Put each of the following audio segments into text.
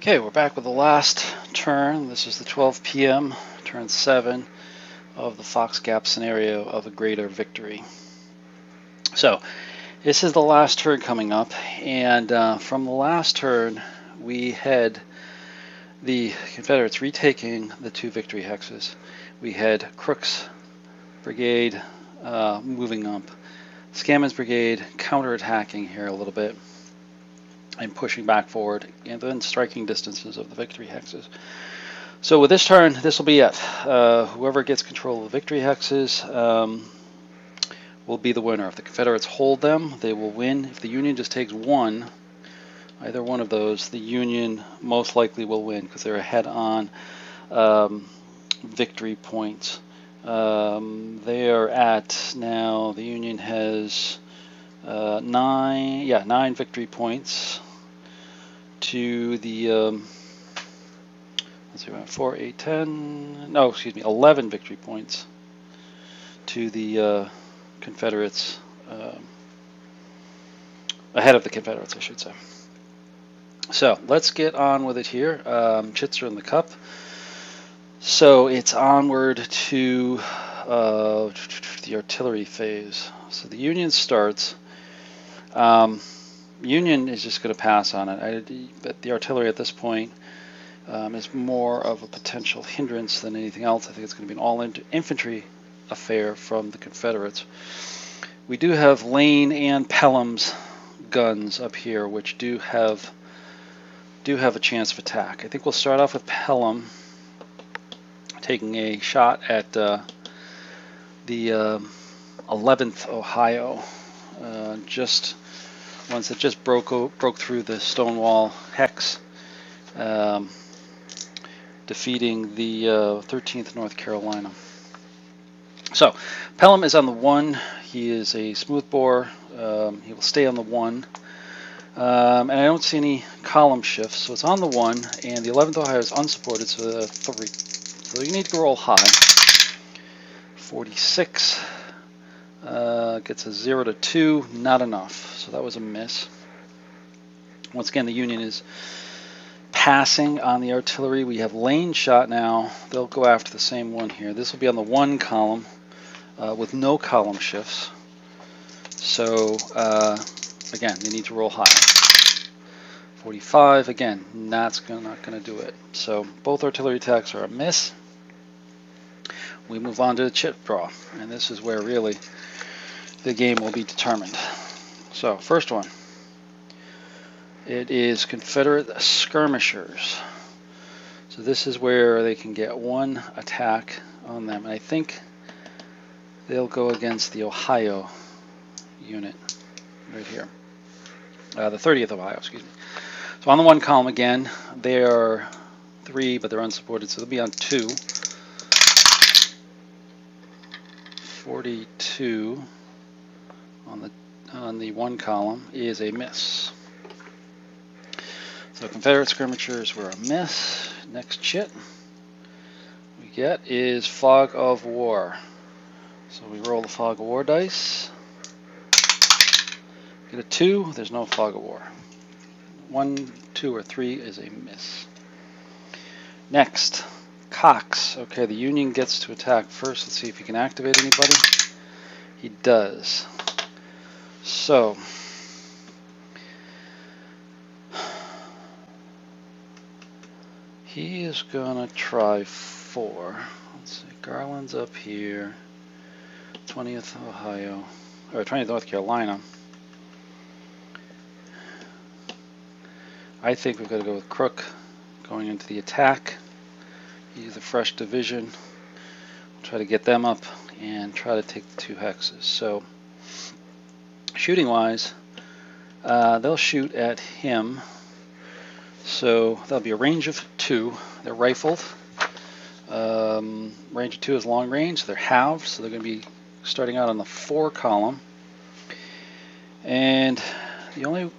Okay, we're back with the last turn. This is the 12 p.m. turn 7 of the Fox Gap scenario of a greater victory. So this is the last turn coming up, and from the last turn we had the Confederates retaking the 2 victory hexes. We had Crook's brigade moving up, Scammond's brigade counterattacking here a little bit and pushing back forward, and then striking distances of the victory hexes. So with this turn, this will be it. Whoever gets control of the victory hexes will be the winner. If the Confederates hold them, they will win. If the Union just takes one, either one of those, the Union most likely will win because they're ahead on victory points. They are at now. The Union has 9 victory points to the let's see, 4, 8, 10. No, excuse me, 11 victory points to the Confederates, ahead of the Confederates, I should say. So let's get on with it here. Chits are in the cup. So it's onward to the artillery phase. So the Union starts. Union is just going to pass on it. But the artillery at this point is more of a potential hindrance than anything else. I think it's going to be an all-infantry affair from the Confederates. We do have Lane and Pelham's guns up here, which do have a chance of attack. I think we'll start off with Pelham taking a shot at the 11th Ohio, just once it just broke through the Stonewall hex, defeating the 13th North Carolina. So Pelham is on the 1. He is a smoothbore. He will stay on the 1. And I don't see any column shifts, so it's on the 1, and the 11th Ohio is unsupported, so the 3. So you need to roll high. 46 gets a 0 to 2, not enough. So that was a miss. Once again, the Union is passing on the artillery. We have Lane shot now. They'll go after the same one here. This will be on the 1 column with no column shifts. So again, they need to roll high. 45, again, not going to do it. So both artillery attacks are a miss. We move on to the chit draw, and this is where really the game will be determined. So first one, it is Confederate skirmishers. So this is where they can get 1 attack on them. And I think they'll go against the Ohio unit right here. The 30th Ohio, excuse me. So on the 1 column again, they are 3, but they're unsupported, so they'll be on 2. 42 on the 1 column is a miss. So Confederate skirmishers were a miss. Next chit we get is Fog of War. So we roll the Fog of War dice. Get a 2, there's no Fog of War. 1, 2, or 3 is a miss. Next, Cox. Okay, the Union gets to attack first. Let's see if he can activate anybody. He does. So he is gonna try 4. Let's see, Garland's up here. 20th Ohio, or 20th North Carolina. I think we've got to go with Crook going into the attack. Use a fresh division. We'll try to get them up and try to take the 2 hexes. So shooting wise, they'll shoot at him. So that'll be a range of 2. They're rifled. Range of 2 is long range. They're halved, so they're going to be starting out on the 4 column. And the only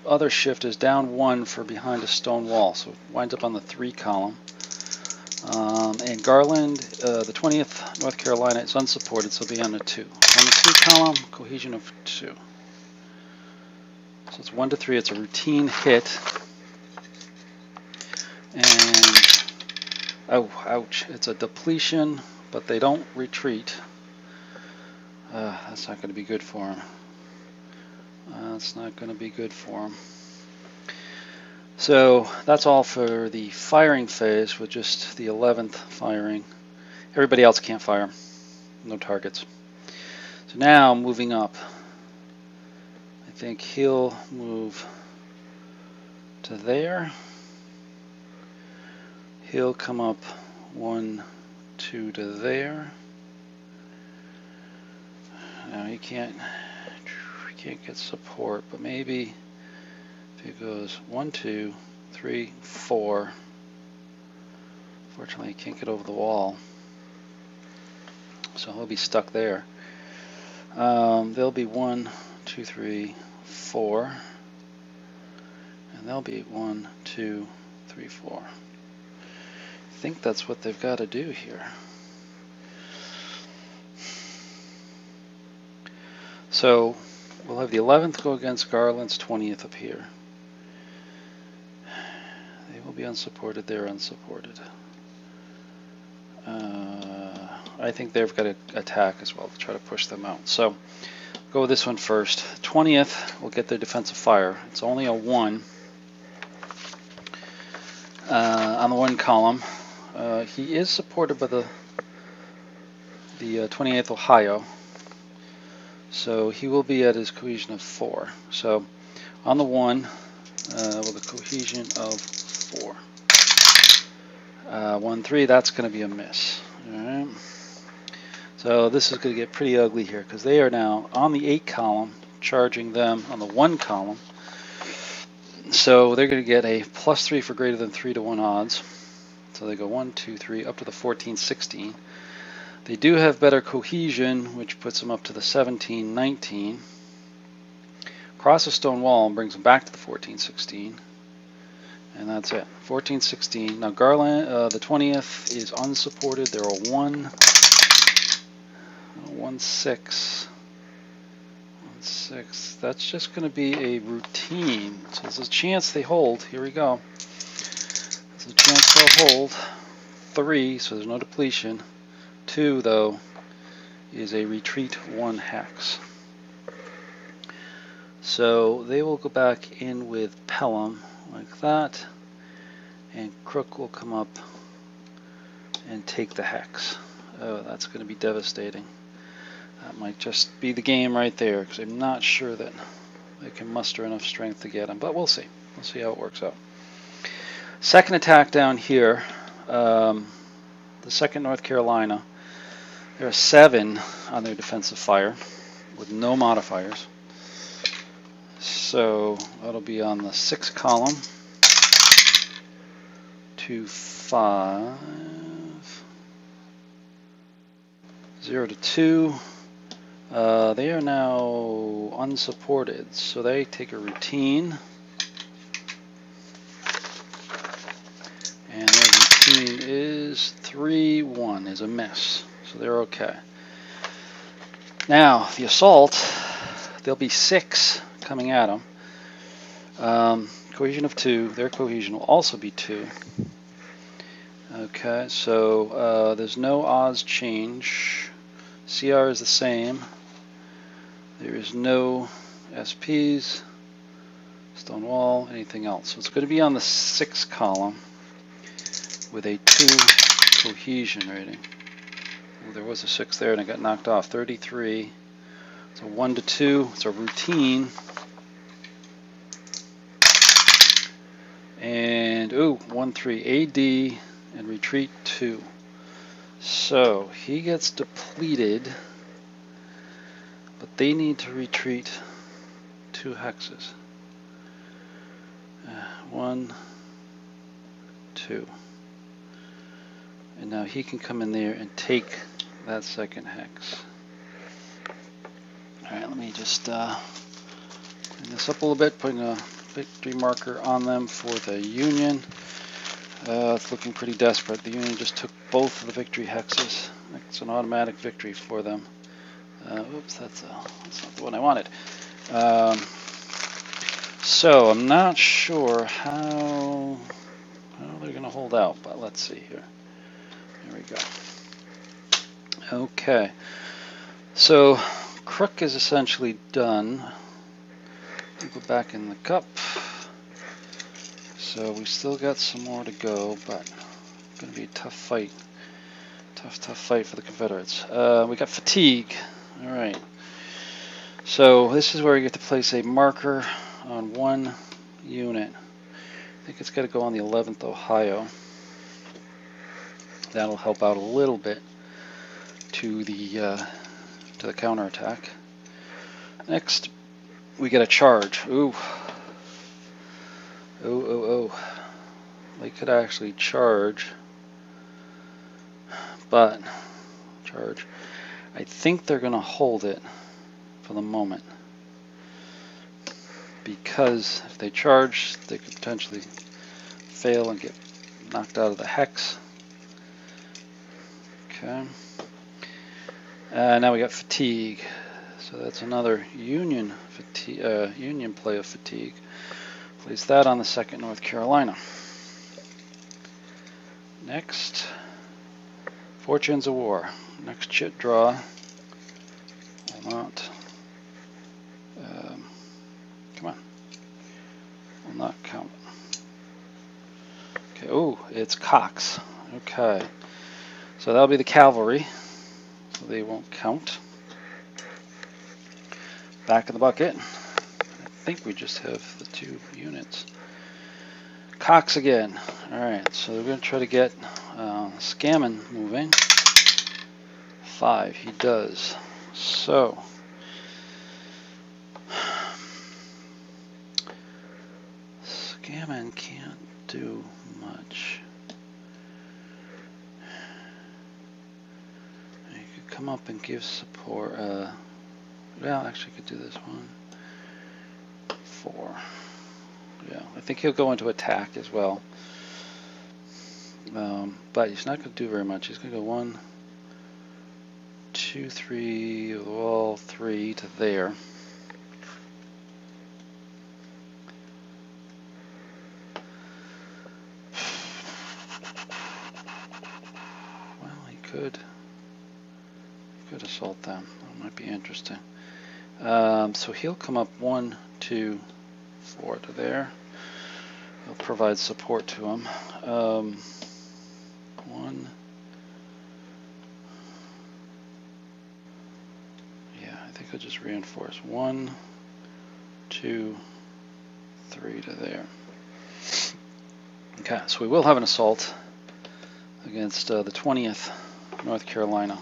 other shift is down 1 for behind a stone wall, so it winds up on the 3 column. And Garland, the 20th North Carolina, is unsupported, so it'll be on the 2. On the 2 column, cohesion of 2. So it's 1 to 3. It's a routine hit. And, oh, ouch, it's a depletion, but they don't retreat. That's not going to be good for them. That's not going to be good for them. So that's all for the firing phase, with just the 11th firing. Everybody else can't fire. No targets. So now moving up. I think he'll move to there. He'll come up 1, 2 to there. Now he can't get support, but maybe if he goes 1, 2, 3, 4. Fortunately, he can't get over the wall, so he'll be stuck there. There'll be 1, 2, 3, 4, and there'll be 1, 2, 3, 4. I think that's what they've got to do here. So we'll have the 11th go against Garland's 20th up here. They will be unsupported. They're unsupported. I think they've got to attack as well to try to push them out. So go with this one first. 20th will get their defensive fire. It's only a 1 on the 1 column. He is supported by the 28th Ohio, so he will be at his cohesion of 4. So on the 1 with a cohesion of 4. 1, 3, that's going to be a miss. All right. So this is going to get pretty ugly here, because they are now on the 8 column, charging them on the 1 column. So they're going to get a +3 for greater than 3 to 1 odds. So they go 1, 2, 3, up to the 14, 16. They do have better cohesion, which puts them up to the 17, 19. Cross a stone wall and brings them back to the 14, 16. And that's it. 14, 16. Now Garland, the 20th is unsupported. They're a 1, 1, 6. 1, 6. That's just going to be a routine. So there's a chance they hold. Here we go. There's a chance they'll hold. 3, so there's no depletion. 2, though, is a retreat 1 hex. So they will go back in with Pelham like that, and Crook will come up and take the hex. Oh, that's going to be devastating. That might just be the game right there, because I'm not sure that they can muster enough strength to get him, but we'll see. We'll see how it works out. Second attack down here, the 2nd North Carolina. There are 7 on their defensive fire with no modifiers. So that'll be on the 6 column. 2, 5. 0 to 2. They are now unsupported, so they take a routine. And their routine is 3, 1 is a miss. So they're okay. Now, the assault, there'll be 6 coming at them. Cohesion of 2, their cohesion will also be 2. Okay, so there's no odds change. CR is the same. There is no SPs, stone wall, anything else. So it's going to be on the 6 column with a 2 cohesion rating. Well, there was a 6 there and it got knocked off. 33. So 1 to 2. It's a routine. And 1, 3 AD and retreat 2. So he gets depleted, but they need to retreat 2 hexes. 1, 2. And now he can come in there and take that 2nd hex. Alright, let me just clean this up a little bit, putting a victory marker on them for the Union. It's looking pretty desperate. The Union just took both of the victory hexes. It's an automatic victory for them. Oops, that's not the one I wanted. So I'm not sure how they're they're going to hold out, but let's see here. There we go. Okay, so crook is essentially done. We'll go back in the cup. So we still got some more to go, but it's going to be a tough fight. Tough fight for the Confederates. We got fatigue. All right. So this is where you get to place a marker on one unit. I think it's got to go on the 11th Ohio. That'll help out a little bit to the counterattack. Next, we get a charge. Ooh. Oh. They could actually charge, but charge. I think they're going to hold it for the moment, because if they charge, they could potentially fail and get knocked out of the hex. Okay. Now we got fatigue, so that's another Union play of fatigue. Place that on the 2nd North Carolina. Next, Fortunes of War. Next chit draw will not. Come on. Will not count. Okay. Oh, it's Cox. Okay. So that'll be the cavalry. So they won't count. Back of the bucket. I think we just have the 2 units. Cox again. Alright, so we're going to try to get Scammon moving. 5, he does. So, Scammon can't do much. He could come up and give support. Well, actually, could do this one. 4. Yeah, I think he'll go into attack as well. But he's not going to do very much. He's going to go 1, 2, 3, all 3 to there. Well, he could assault them. That might be interesting. So he'll come up 1, 2, 4 to there. He'll provide support to him. 1. Yeah, I think I'll just reinforce 1, 2, 3 to there. Okay, so we will have an assault against the 20th North Carolina.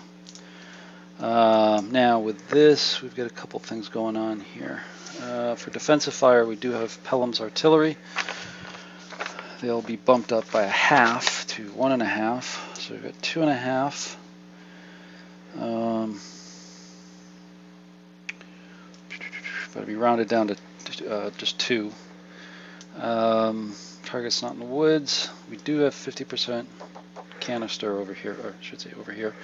Now with this, we've got a couple things going on here. For defensive fire, we do have Pelham's artillery. They'll be bumped up by 1/2 to 1.5. So we've got 2.5. But it'll be rounded down to just 2. Target's not in the woods. We do have 50% canister over here, or I should say over here.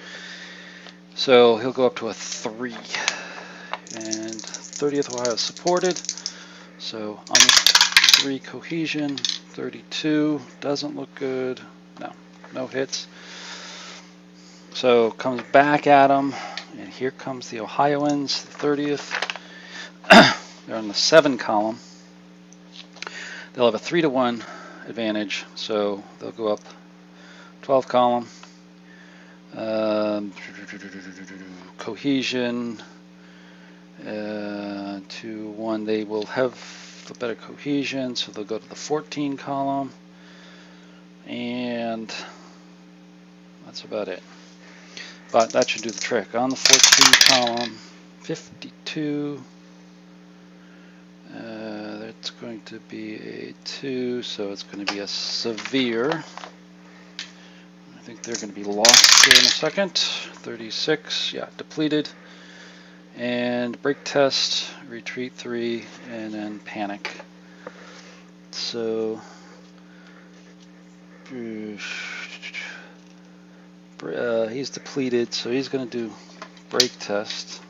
So he'll go up to a 3. And 30th Ohio is supported. So on the 3 cohesion, 32 doesn't look good. No hits. So comes back at him, and here comes the Ohioans, the 30th. They're on the 7 column. They'll have a 3-to-1 advantage, so they'll go up 12 column. Cohesion 2-1. They will have a better cohesion, so they'll go to the 14 column, and that's about it. But that should do the trick. On the 14 column, 52. That's going to be a 2, so it's going to be a severe. I think they're going to be lost here in a second. 36, yeah, depleted. And break test, retreat 3, and then panic. So he's depleted, so he's going to do break test.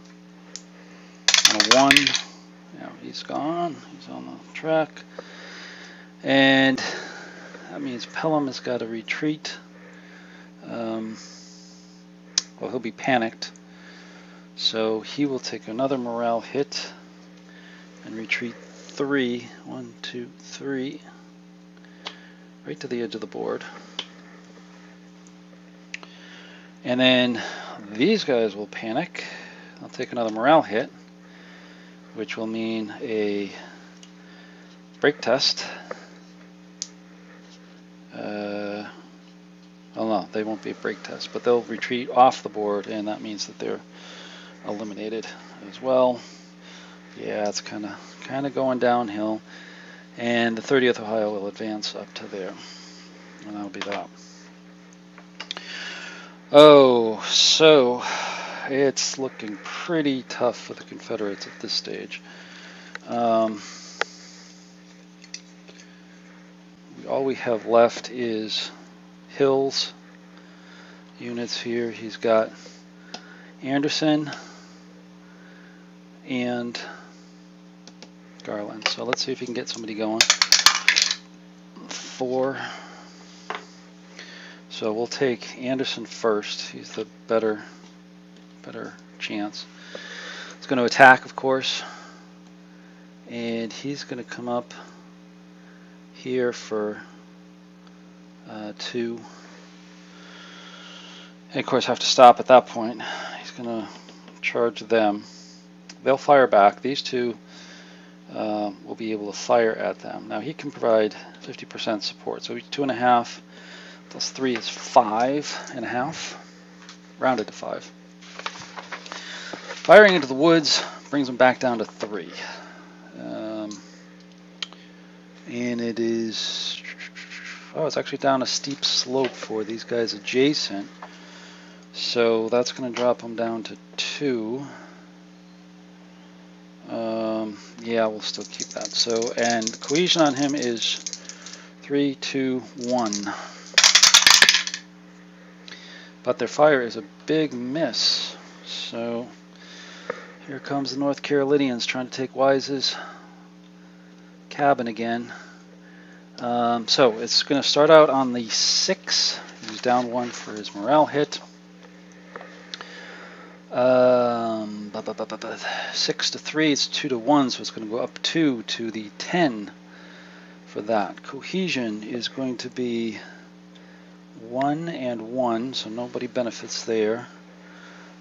On a 1. Now he's gone. He's on the track. And That means Pelham has got to retreat. Well, he'll be panicked. So he will take another morale hit and retreat 3. 1, 2, 3. Right to the edge of the board. And then these guys will panic. I'll take another morale hit, which will mean a break test. Well, no, they won't be a break test, but they'll retreat off the board, and that means that they're eliminated as well. Yeah, it's kind of going downhill, and the 30th Ohio will advance up to there, and that'll be that. Oh, so it's looking pretty tough for the Confederates at this stage. All we have left is Hill's units here. He's got Anderson and Garland. So let's see if he can get somebody going. 4. So we'll take Anderson first. He's the better chance. He's going to attack, of course, and he's going to come up here for 2. And of course have to stop at that point. He's going to charge them. They'll fire back. These two will be able to fire at them. Now he can provide 50% support. So 2.5 plus 3 is 5.5. Rounded to 5. Firing into the woods brings them back down to 3. And it is, it's actually down a steep slope for these guys adjacent. So that's going to drop them down to 2. Yeah, we'll still keep that. So, and cohesion on him is 3, 2, 1. But their fire is a big miss. So here comes the North Carolinians trying to take Wise's cabin again. So it's going to start out on the 6. He's down 1 for his morale hit. 6 to 3, it's 2 to 1, so it's going to go up 2 to the 10 for that. Cohesion is going to be 1 and 1, so nobody benefits there.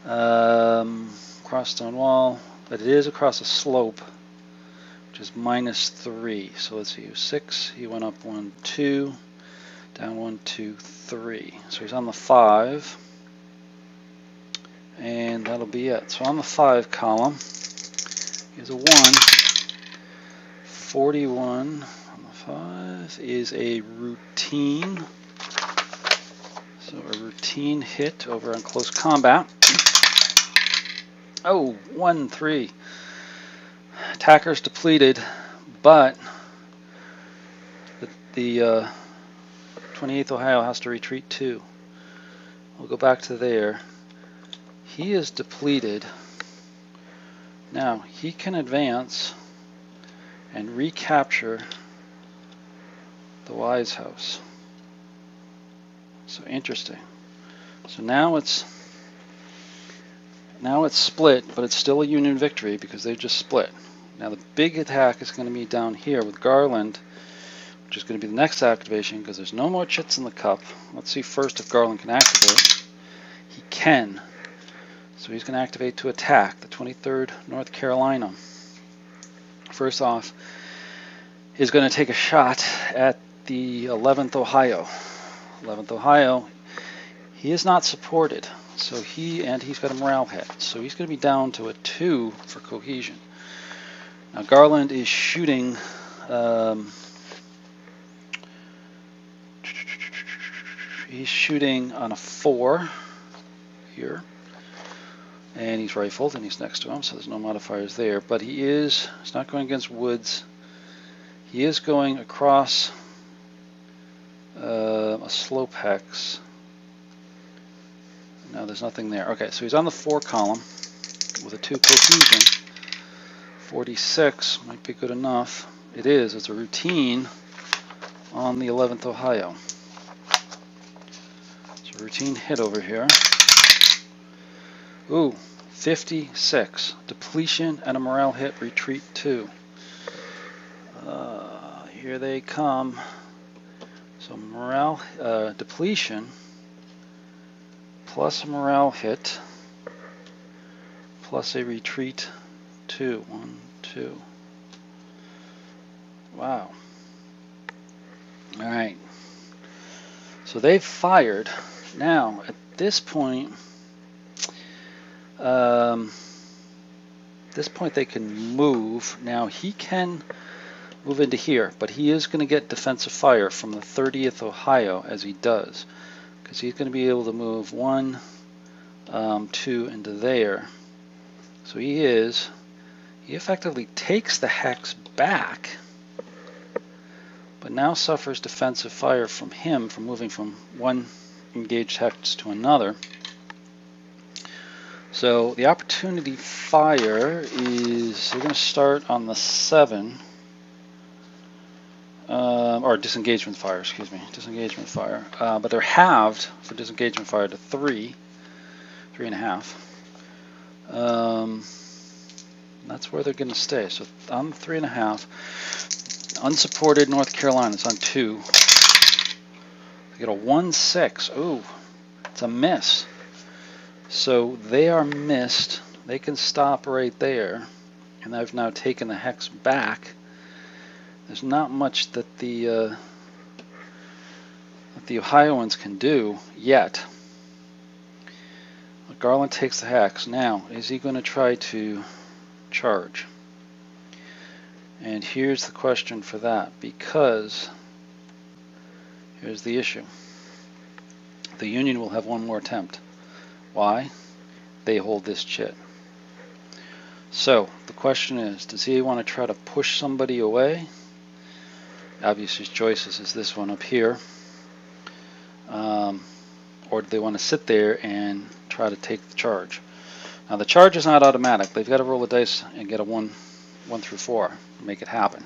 Cross stone wall, but it is across a slope, which is -3. So let's see, 6, he went up 1, 2, down 1, 2, 3. So he's on the 5. And that'll be it. So on the 5 column, is a 1. 41 on the 5 is a routine. So a routine hit over on close combat. Oh, 1, 3. Attacker's depleted, but the 28th Ohio has to retreat 2. We'll go back to there. He is depleted. Now he can advance and recapture the Wise House. So interesting. So now it's split, but it's still a Union victory because they just split. Now the big attack is going to be down here with Garland, which is going to be the next activation because there's no more chits in the cup. Let's see first if Garland can activate. He can. So he's going to activate to attack the 23rd North Carolina. First off, he's going to take a shot at the 11th Ohio. 11th Ohio, he is not supported, so he's got a morale hit. So he's going to be down to a 2 for cohesion. Now Garland is shooting he's shooting on a 4 here. And he's rifled, and he's next to him, so there's no modifiers there. But he's not going against woods. He is going across a slope hex. No, there's nothing there. Okay, so he's on the 4 column with a 2 cohesion. 46 might be good enough. It is. It's a routine on the 11th Ohio. So routine hit over here. Ooh, 56. Depletion and a morale hit, retreat 2. Here they come. So morale, depletion, plus a morale hit, plus a retreat 2. 1, 2. Wow. Alright. So they've fired. Now, at this point, they can move. Now, he can move into here, but he is going to get defensive fire from the 30th Ohio as he does, because he's going to be able to move 1, 2 into there. So he effectively takes the hex back, but now suffers defensive fire from him from moving from one engaged hex to another. So the opportunity fire is, they're going to start on the 7, or disengagement fire, excuse me, disengagement fire. But they're halved for disengagement fire to 3.5. That's where they're going to stay. So on 3.5, unsupported North Carolina is on 2. They get a 1-6. Ooh, it's a miss. So they are missed. They can stop right there, and I've now taken the hex back. There's not much that the Ohioans can do yet. Garland takes the hex. Now, is he going to try to charge? And here's the question for that, because here's the issue. The Union will have one more attempt. Why? They hold this chit. So the question is, does he want to try to push somebody away? Obviously his choices is this one up here. Or do they want to sit there and try to take the charge? Now the charge is not automatic. They've got to roll the dice and get a 1 through 4 to make it happen.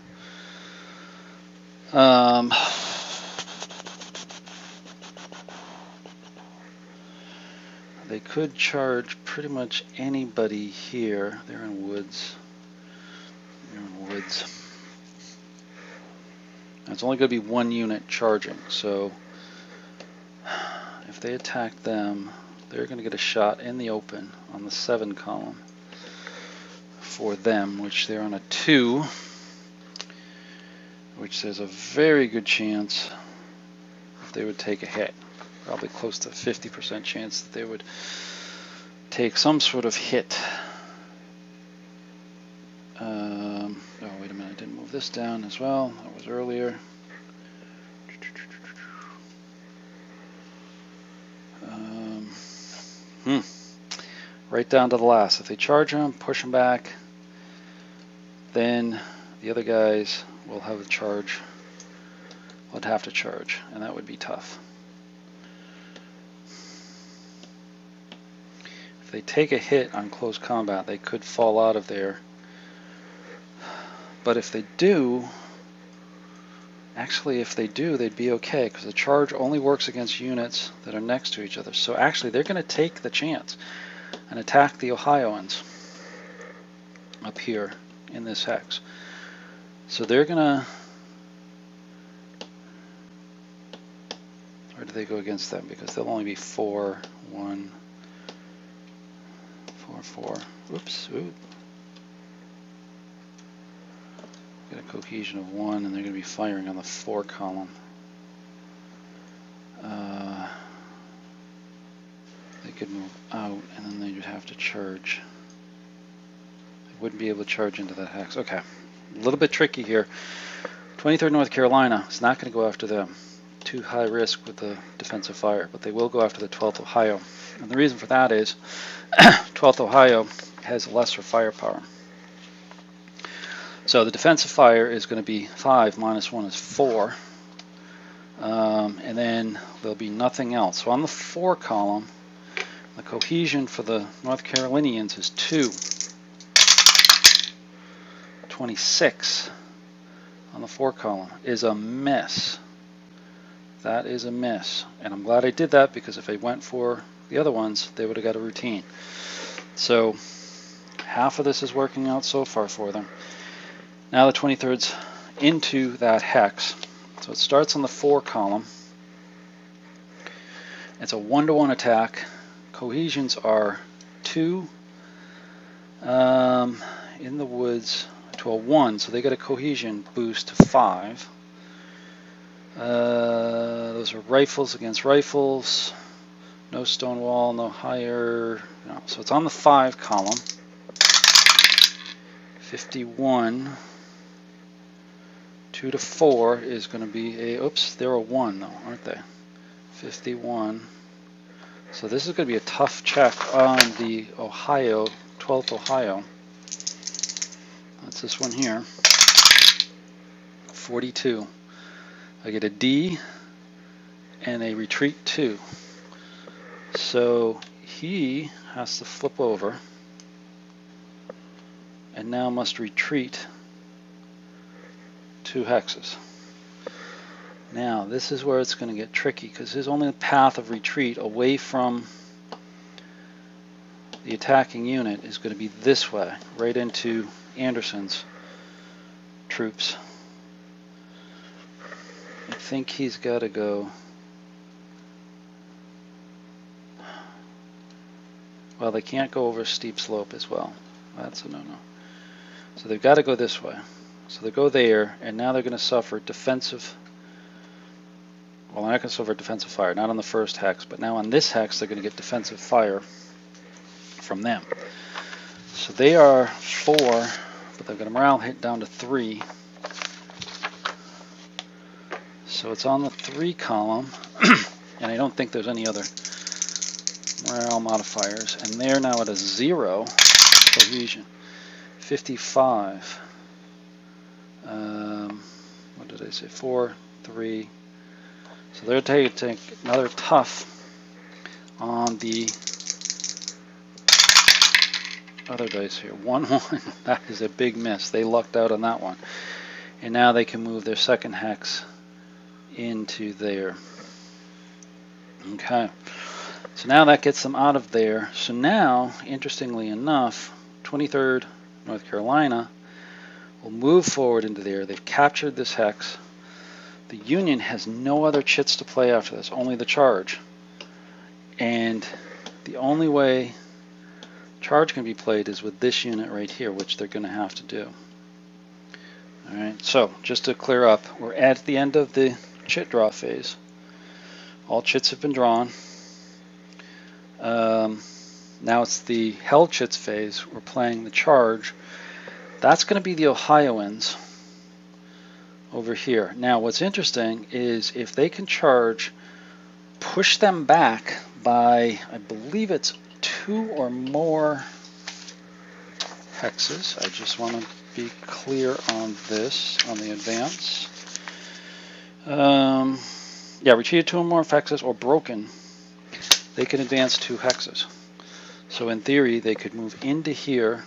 They could charge pretty much anybody here. They're in woods. It's only going to be 1 unit charging, so if they attack them, they're going to get a shot in the open on the 7 column for them, which they're on a 2, which there's a very good chance if they would take a hit. Probably close to 50% chance that they would take some sort of hit. Oh, wait a minute, I didn't move this down as well. That was earlier. Right down to the last. If they charge him, push him back, then the other guys will have a charge. Would have to charge, and that would be tough. If they take a hit on close combat, they could fall out of there. But if they do, actually if they do, they'd be okay, because the charge only works against units that are next to each other. So actually they're going to take the chance and attack the Ohioans up here in this hex. So they're going to, or do they go against them? Because they'll only be 4, 1, 4, 4. Oops, oop. Got a cohesion of 1, and they're going to be firing on the 4 column. They could move out, and then they would have to charge. They wouldn't be able to charge into that hex. Okay, a little bit tricky here. 23rd North Carolina is not going to go after them. Too high risk with the defensive fire, but they will go after the 12th Ohio. And the reason for that is 12th Ohio has lesser firepower. So the defensive fire is going to be 5 minus 1 is 4. And then there'll be nothing else. So on the 4 column, the cohesion for the North Carolinians is 2. 26 on the 4 column is a miss. That is a miss. And I'm glad I did that, because if I went for the other ones, they would have got a routine. So half of this is working out so far for them. Now the 23rd's into that hex. So it starts on the 4 column. It's a 1-to-1 attack. Cohesions are 2 in the woods to a 1, so they get a cohesion boost to 5. Those are rifles against rifles. No stone wall, no higher. No. So it's on the 5 column. 51. 2 to 4 is going to be a, oops, they're a 1 though, aren't they? 51. So this is going to be a tough check on the Ohio, 12th Ohio. That's this one here. 42. I get a D and a retreat 2. So he has to flip over and now must retreat 2 hexes. Now this is where it's going to get tricky, because his only path of retreat away from the attacking unit is going to be this way, right into Anderson's troops. I think he's got to go. Well, they can't go over a steep slope as well. That's a no-no. So they've got to go this way. So they go there, and now they're going to suffer defensive. Well, they're not going to suffer defensive fire, not on the first hex, but now on this hex they're going to get defensive fire from them. So they are 4, but they've got a morale hit down to 3. So it's on the 3 column, and I don't think there's any other morale modifiers, and they're now at a 0 cohesion. 55. What did I say? 4, 3. So they're taking another tough on the other dice here. 1, 1. That is a big miss. They lucked out on that one. And now they can move their second hex into there. Okay. So now that gets them out of there. So now, interestingly enough, 23rd North Carolina will move forward into there. They've captured this hex. The Union has no other chits to play after this, only the charge. And the only way charge can be played is with this unit right here, which they're going to have to do. Alright, so just to clear up, we're at the end of the chit draw phase. All chits have been drawn. Now it's the held chits phase. We're playing the charge. That's going to be the Ohioans over here. Now what's interesting is if they can charge, push them back by, I believe it's 2 or more hexes. I just want to be clear on this, on the advance. Yeah, retreated 2 or more hexes or broken, they can advance 2 hexes. So in theory, they could move into here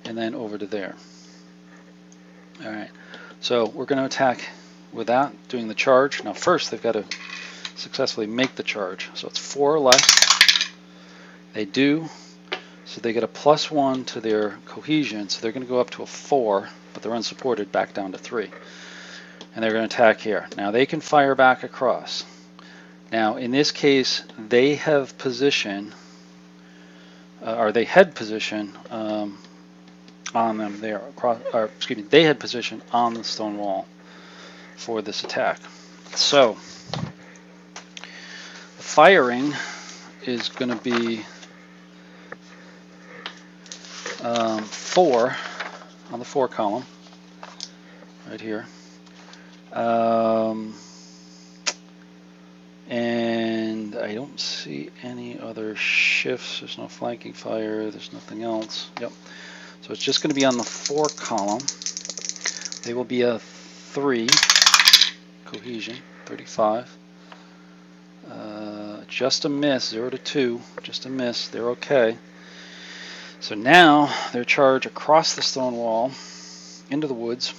and then over to there. All right, so we're going to attack without doing the charge. Now first, they've got to successfully make the charge. So it's 4 or less. They do. So they get a +1 to their cohesion. So they're going to go up to a 4, but they're unsupported, back down to 3. And they're going to attack here. Now they can fire back across. Now in this case, they have position, or they had position on them there. Across, or excuse me, they had position on the stone wall for this attack. So the firing is going to be 4 on the 4 column, right here. And I don't see any other shifts. There's no flanking fire. There's nothing else. Yep. So it's just going to be on the 4 column. They will be a 3 cohesion, 35. Just a miss, 0 to 2. Just a miss. They're okay. So now their charge across the stone wall into the woods.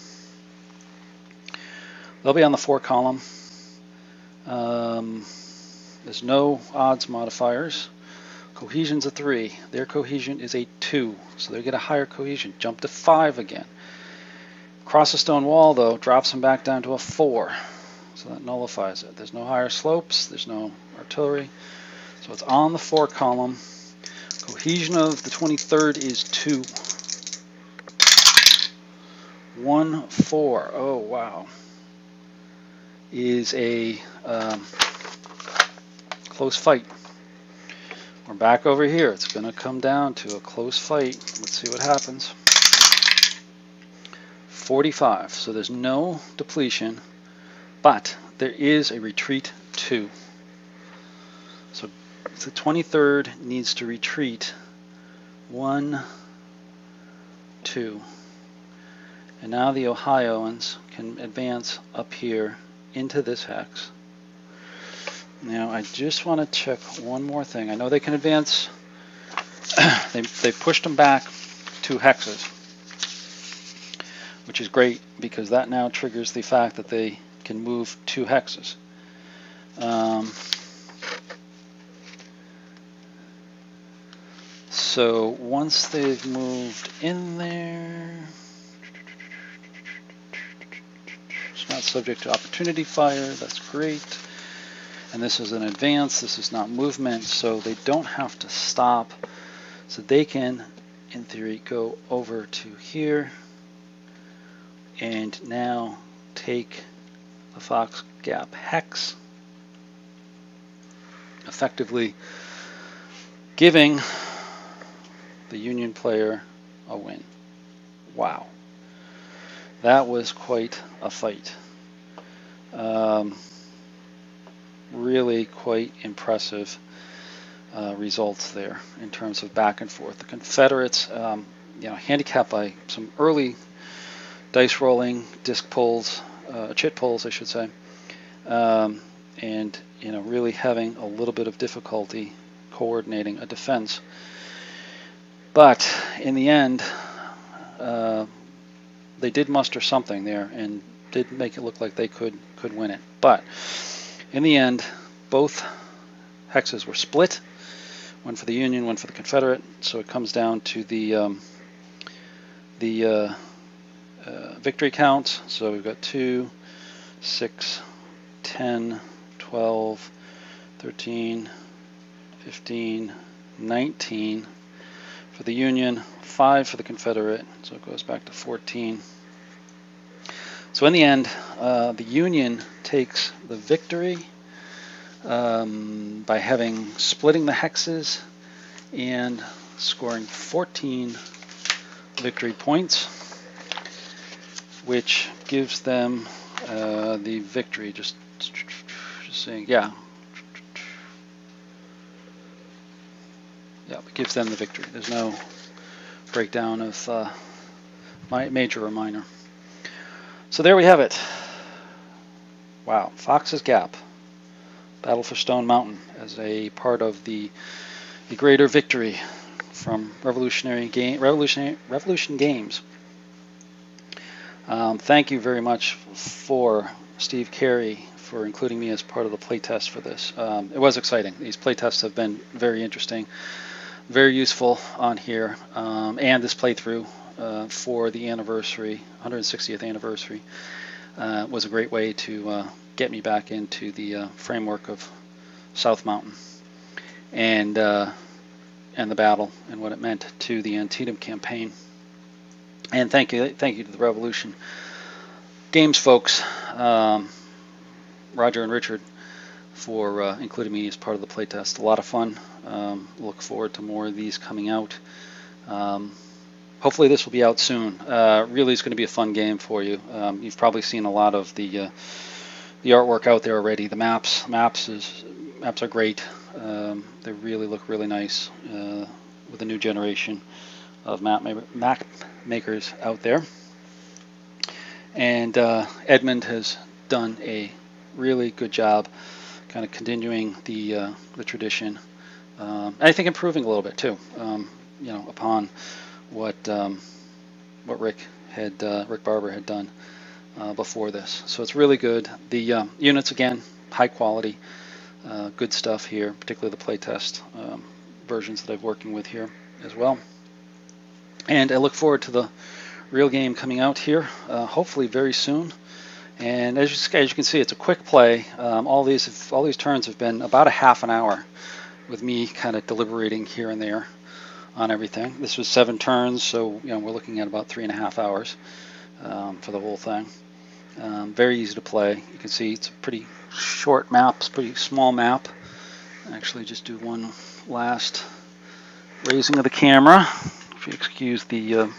They'll be on the 4 column. There's no odds modifiers. Cohesion's a 3. Their cohesion is a 2, so they get a higher cohesion. Jump to 5 again. Cross a stone wall, though, drops them back down to a 4. So that nullifies it. There's no higher slopes. There's no artillery. So it's on the 4 column. Cohesion of the 23rd is 2. 1, 4. Oh, wow. Is a close fight. We're back over here. It's going to come down to a close fight. Let's see what happens. 45. So there's no depletion, but there is a retreat 2. So the 23rd needs to retreat 1, 2. And now the Ohioans can advance up here into this hex. Now I just want to check one more thing. I know they can advance. they pushed them back 2 hexes, which is great because that now triggers the fact that they can move 2 hexes. So once they've moved in there, it's not subject to opportunity fire. That's great. And this is an advance. This is not movement, so they don't have to stop. So they can, in theory, go over to here and now take the Fox Gap hex, effectively giving the Union player a win. Wow. That was quite a fight. Really quite impressive results there in terms of back and forth. The Confederates, handicapped by some early dice rolling, disc pulls, chit pulls, I should say, and really having a little bit of difficulty coordinating a defense. But in the end, they did muster something there and did make it look like they could win it. But in the end, both hexes were split. One for the Union, one for the Confederate. So it comes down to the victory count. So we've got 2, 6, 10, 12, 13, 15, 19 for the Union, 5 for the Confederate. So it goes back to 14. So in the end, the Union takes the victory by splitting the hexes and scoring 14 victory points, which gives them the victory. Just saying, yeah, it gives them the victory. There's no breakdown of major or minor. So there we have it. Wow, Fox's Gap, Battle for Stone Mountain, as a part of the greater victory from Revolution Games. Thank you very much for Steve Carey for including me as part of the playtest for this. It was exciting. These playtests have been very interesting, very useful on here, and this playthrough for the anniversary, 160th anniversary, was a great way to get me back into the framework of South Mountain and the battle and what it meant to the Antietam campaign. And thank you to the Revolution Games folks, Roger and Richard, for including me as part of the playtest. A lot of fun. Look forward to more of these coming out. Hopefully this will be out soon. Really, it's going to be a fun game for you. You've probably seen a lot of the artwork out there already. The maps are great. They really look really nice with the new generation of map makers out there. And Edmund has done a really good job kind of continuing the tradition. And I think improving a little bit too, upon what Rick Barber had done before this. So it's really good. The units, again, high quality, good stuff here, particularly the playtest versions that I'm working with here as well. And I look forward to the real game coming out here, hopefully very soon. And as you can see, it's a quick play. All these turns have been about a half an hour with me kind of deliberating here and there on everything. This was 7 turns, so we're looking at about 3.5 hours for the whole thing. Very easy to play. You can see it's a pretty short map, it's a pretty small map. Actually, just do one last raising of the camera, if you excuse the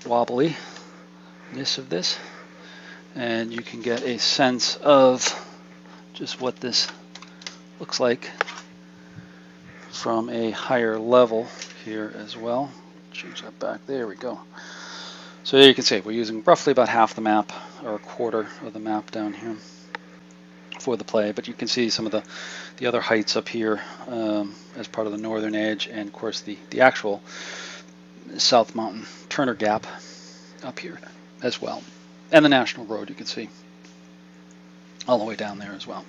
wobbliness of this, and you can get a sense of just what this looks like from a higher level here as well. Change that back. There we go. So there you can see we're using roughly about half the map, or a quarter of the map down here for the play, but you can see some of the other heights up here as part of the northern edge, and of course the actual South Mountain Turner Gap up here as well, and the National Road you can see all the way down there as well.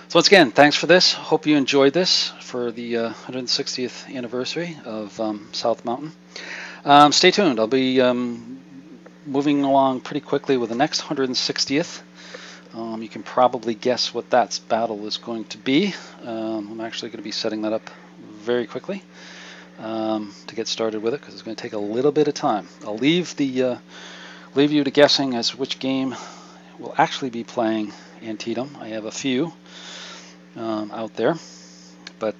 So once again, thanks for this. Hope you enjoyed this for the 160th anniversary of South Mountain. Stay tuned. I'll be moving along pretty quickly with the next 160th. You can probably guess what that battle is going to be. I'm actually going to be setting that up very quickly to get started with it, because it's going to take a little bit of time. I'll leave you to guessing as to which game we'll actually be playing Antietam. I have a few out there, but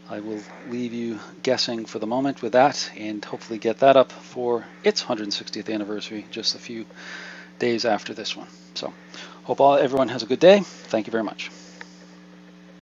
I will leave you guessing for the moment with that, and hopefully get that up for its 160th anniversary just a few days after this one. So hope everyone has a good day. Thank you very much.